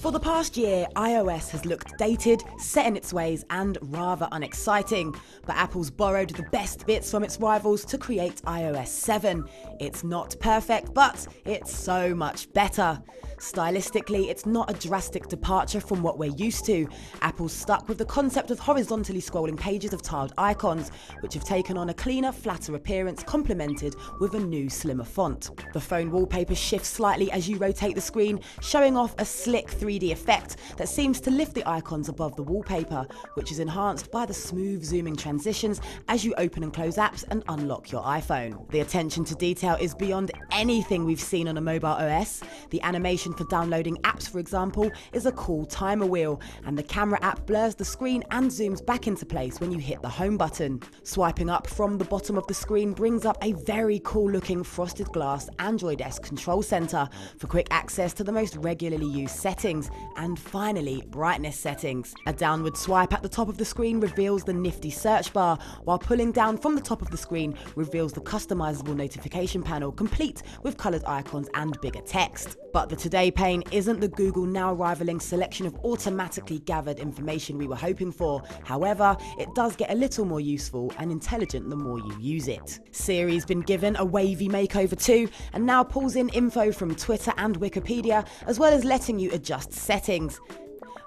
For the past year, iOS has looked dated, set in its ways, and rather unexciting. But Apple's borrowed the best bits from its rivals to create iOS 7. It's not perfect, but it's so much better. Stylistically, it's not a drastic departure from what we're used to. Apple's stuck with the concept of horizontally scrolling pages of tiled icons, which have taken on a cleaner, flatter appearance complemented with a new, slimmer font. The phone wallpaper shifts slightly as you rotate the screen, showing off a slick 3D effect that seems to lift the icons above the wallpaper, which is enhanced by the smooth zooming transitions as you open and close apps and unlock your iPhone. The attention to detail is beyond anything we've seen on a mobile OS. The animation for downloading apps, for example, is a cool timer wheel, and the camera app blurs the screen and zooms back into place when you hit the home button. Swiping up from the bottom of the screen brings up a very cool looking frosted glass Android-esque control center for quick access to the most regularly used settings, and finally, brightness settings. A downward swipe at the top of the screen reveals the nifty search bar, while pulling down from the top of the screen reveals the customizable notification panel, complete with colored icons and bigger text. But the today pane isn't the Google Now rivaling selection of automatically gathered information we were hoping for. However, it does get a little more useful and intelligent the more you use it. Siri's been given a wavy makeover too, and now pulls in info from Twitter and Wikipedia, as well as letting you adjust settings.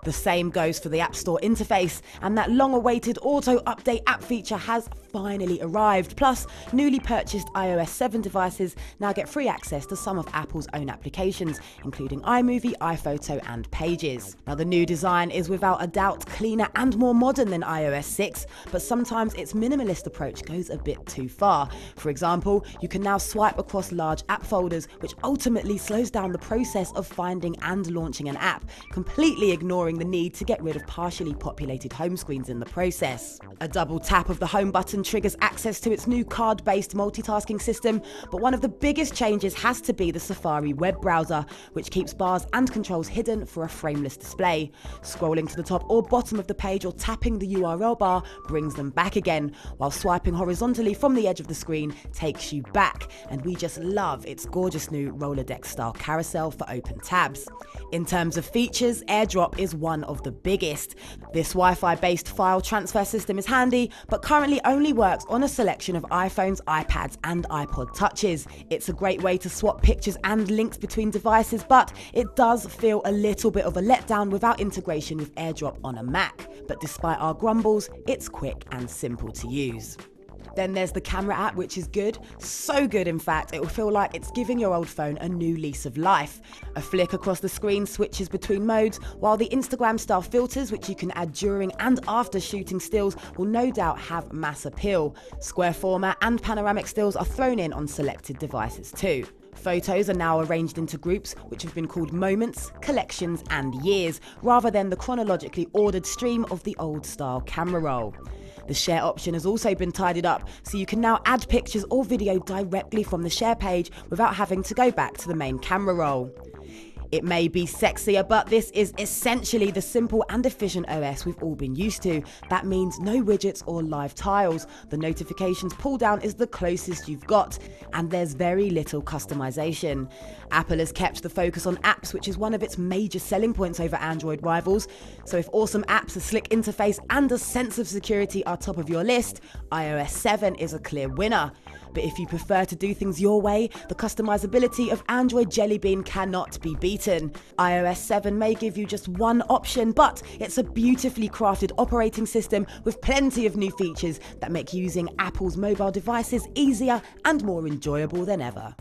The same goes for the App Store interface, and that long-awaited auto-update app feature has finally arrived. Plus, newly purchased iOS 7 devices now get free access to some of Apple's own applications, including iMovie, iPhoto, and Pages. Now, the new design is without a doubt cleaner and more modern than iOS 6, but sometimes its minimalist approach goes a bit too far. For example, you can now swipe across large app folders, which ultimately slows down the process of finding and launching an app, completely ignoring the need to get rid of partially populated home screens in the process. A double tap of the home button triggers access to its new card-based multitasking system, but one of the biggest changes has to be the Safari web browser, which keeps bars and controls hidden for a frameless display. Scrolling to the top or bottom of the page or tapping the URL bar brings them back again, while swiping horizontally from the edge of the screen takes you back, and we just love its gorgeous new Rolodex-style carousel for open tabs. In terms of features, AirDrop is one of the biggest. This Wi-Fi based file transfer system is handy, but currently only works on a selection of iPhones, iPads and iPod touches. It's a great way to swap pictures and links between devices, but it does feel a little bit of a letdown without integration with AirDrop on a Mac. But despite our grumbles, it's quick and simple to use. Then there's the camera app, which is good. So good, in fact, it will feel like it's giving your old phone a new lease of life. A flick across the screen switches between modes, while the Instagram-style filters, which you can add during and after shooting stills, will no doubt have mass appeal. Square format and panoramic stills are thrown in on selected devices too. Photos are now arranged into groups, which have been called moments, collections and years, rather than the chronologically ordered stream of the old-style camera roll. The share option has also been tidied up, so you can now add pictures or video directly from the share page without having to go back to the main camera roll. It may be sexier, but this is essentially the simple and efficient OS we've all been used to. That means no widgets or live tiles. The notifications pull down is the closest you've got, and there's very little customization. Apple has kept the focus on apps, which is one of its major selling points over Android rivals. So if awesome apps, a slick interface and a sense of security are top of your list, iOS 7 is a clear winner. But if you prefer to do things your way, the customizability of Android Jelly Bean cannot be beaten. iOS 7 may give you just one option, but it's a beautifully crafted operating system with plenty of new features that make using Apple's mobile devices easier and more enjoyable than ever.